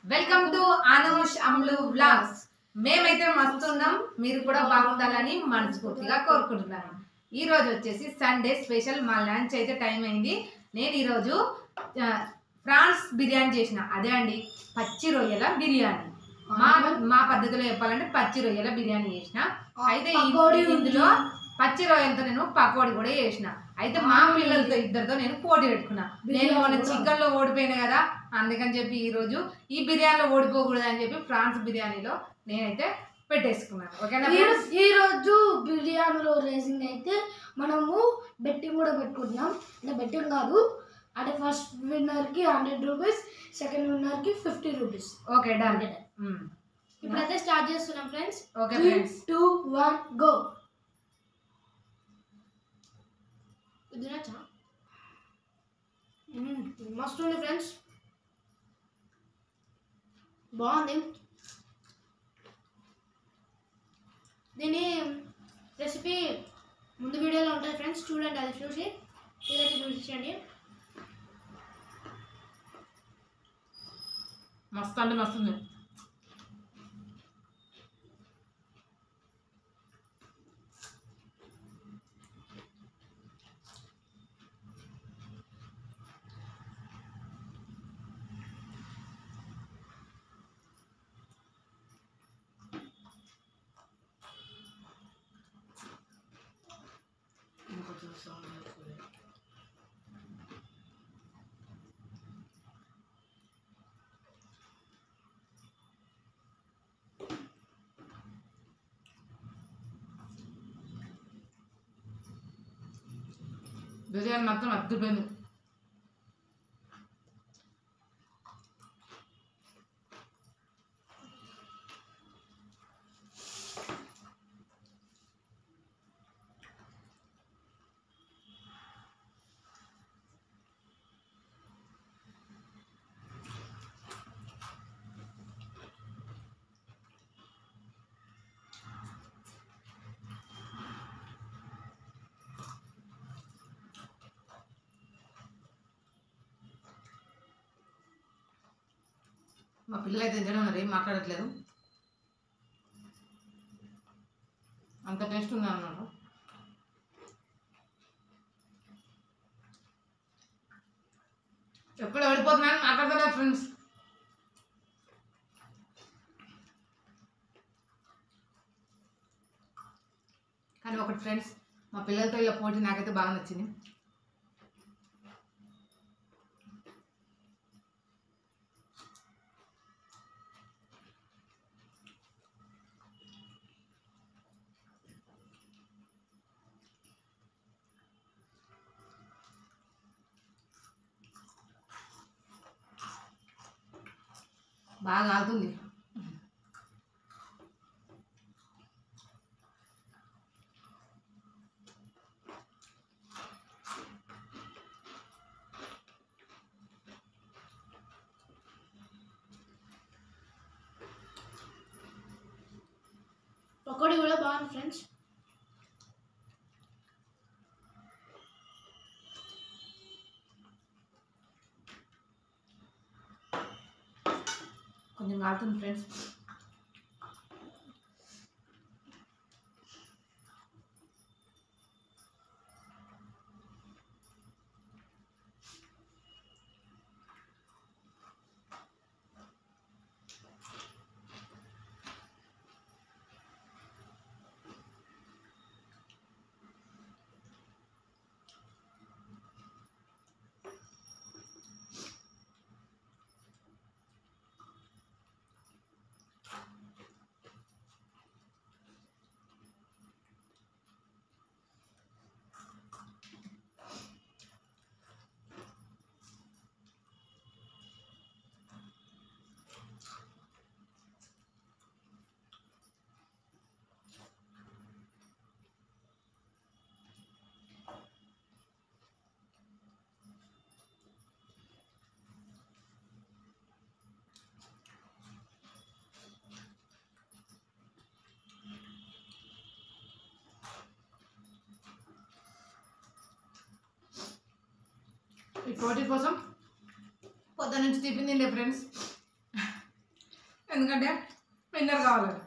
Welcome to Anush అమ్లు vlogs. మేమైతే మస్తున్నాం, మీరు కూడా బాగుండాలని మనస్ఫూర్తిగా కోరుకుంటున్నాను. ఈ రోజు వచ్చేసి సండే స్పెషల్. మా లంచ్ అయితే టైం అయింది. నేను ఈరోజు ఫ్రాన్స్ బిర్యానీ చేసిన, అదే అండి పచ్చి రొయ్యల బిర్యానీ. మా పద్ధతిలో చెప్పాలంటే పచ్చి రొయ్యల బిర్యానీ చేసిన. అయితే ఇందులో పచ్చి రొయ్యలతో నేను పకోడీ కూడా చేసిన. అయితే మా పిల్లలతో ఇద్దరితో నేను పోటీ పెట్టుకున్నా. నేను మొన్న చికెన్ లో ఓడిపోయినా కదా, అందుకని చెప్పి ఈ రోజు ఈ బిర్యానీలో ఓడిపోకూడదు అని చెప్పి ఫ్రాన్స్ బిర్యానీలో నేనైతే పెట్టేసుకున్నాను. ఓకేనా? ఈ రోజు బిర్యానీలో రేసింగ్ అయితే మనము బెట్టింగ్ కూడా పెట్టుకుంటున్నాం. అంటే బెట్టింగ్ కాదు, అంటే ఫస్ట్ విన్నర్ కి 100 రూపీస్, సెకండ్ విన్నర్ కి 50 రూపీస్. Okay, done. ఇప్పుడైతే స్టార్ట్ చేస్తున్నాం ఫ్రెండ్స్. Okay friends, 2 1 go. మస్తు ఉంది ఫ్రెండ్స్, బాగుంది. దీని రెసిపీ ముందు వీడియోలో ఉంటుంది ఫ్రెండ్స్, చూడండి. అది చూసి ఇదైతే చూపించండి. మస్తు అంటే మస్తు ఉంది. బిర్యానీ మాత్రం అద్భుతమైంది. మా పిల్లలు అయితే తింటూనే ఉన్నారు, ఏం మాట్లాడట్లేదు. అంత టేస్ట్ ఉంది అన్నారు. ఎప్పుడు వెళ్ళిపోతున్నాను మాట్లాడతలేదు ఫ్రెండ్స్. కానీ ఒకటి ఫ్రెండ్స్, మా పిల్లలతో ఇలా పోటీ నాకైతే బాగా నచ్చింది. బాగా ఆగుతుంది. పకోడీ కూడా బాగుంది ఫ్రెండ్స్. కొంచెం కాలుతుంది ఫ్రెండ్స్. ఈ పోటీ కోసం పొద్దున్న నుంచి టిఫిన్ తిండే ఫ్రెండ్స్. ఎందుకంటే విన్నర్ కావాలని.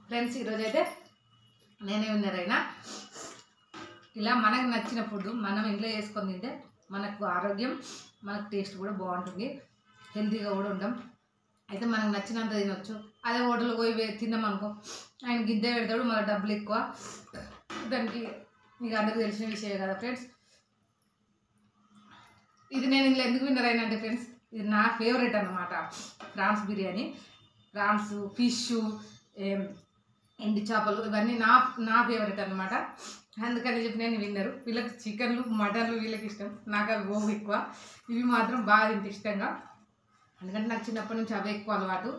ఫ్రెండ్స్ ఈరోజు అయితే నేనే విన్నర్ అయినా. ఇలా మనకు నచ్చిన ఫుడ్ మనం ఇంట్లో చేసుకొని తింటే మనకు ఆరోగ్యం, మనకు టేస్ట్ కూడా బాగుంటుంది, హెల్తీగా కూడా ఉంటాం. అయితే మనకు నచ్చినంత తినొచ్చు. అదే హోటల్కి పోయి తిన్నామనుకో, ఆయన గిద్దే పెడతాడు, మన డబ్బులు ఎక్కువ. దానికి మీకు అందరికీ తెలిసిన విషయమే కదా ఫ్రెండ్స్. ఇది నేను ఇంట్లో ఎందుకు విన్నర్ అయినా అంటే ఫ్రెండ్స్, ఇది నా ఫేవరెట్ అన్నమాట. ప్రాన్స్ బిర్యానీ, ప్రాన్స్, ఫిష్, ఎండి చేపలు ఇవన్నీ నా ఫేవరెట్ అనమాట. అందుకని చెప్పి నేను విన్నరు. వీళ్ళకి చికెన్లు, మటన్లు వీళ్ళకి ఇష్టం, నాకు అవి ఓ ఎక్కువ. ఇవి మాత్రం బాగా తింటే ఇష్టంగా, ఎందుకంటే నాకు చిన్నప్పటి నుంచి అవే ఎక్కువ అలవాటు.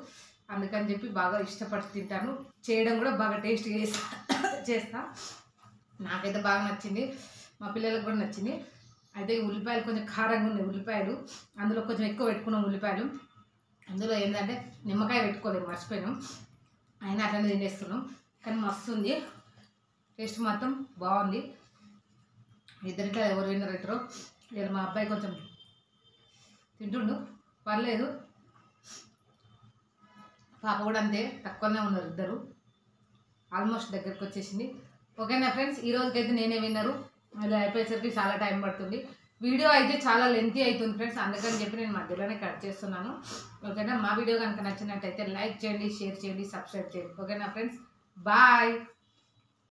అందుకని చెప్పి బాగా ఇష్టపడి తింటాను. చేయడం కూడా బాగా టేస్ట్గా చేస్తా. నాకైతే బాగా నచ్చింది, మా పిల్లలకు కూడా నచ్చింది. అయితే ఉల్లిపాయలు కొంచెం కారంగా ఉన్నాయి ఉల్లిపాయలు, అందులో కొంచెం ఎక్కువ పెట్టుకున్నాం ఉల్లిపాయలు. అందులో ఏంటంటే నిమ్మకాయ పెట్టుకోలేదు, మర్చిపోయినాం. అయినా అట్లనే తినేస్తున్నాం, కానీ మస్తు ఉంది, టేస్ట్ మాత్రం బాగుంది. ఇద్దరిట్లో ఎవరు విన్నర్ అవుతారో. లేదా మా అబ్బాయి కొంచెం తింటుండు, పర్లేదు. పాప కూడా అంతే, తక్కువనే ఉన్నారు ఇద్దరు, ఆల్మోస్ట్ దగ్గరికి వచ్చేసింది. ఓకేనా ఫ్రెండ్స్, ఈ రోజుకైతే నేనే విన్నరు. ఇలా అయిపోయేసరికి చాలా టైం పడుతుంది. వీడియో అయితే చాలా లెంతీ అవుతుంది ఫ్రెండ్స్, అందుకని చెప్పి నేను మధ్యలోనే కట్ చేస్తున్నాను. ఓకేనా, మా వీడియో కనుక నచ్చినట్టయితే లైక్ చేయండి, షేర్ చేయండి, సబ్స్క్రైబ్ చేయండి. ఓకేనా ఫ్రెండ్స్, బాయ్.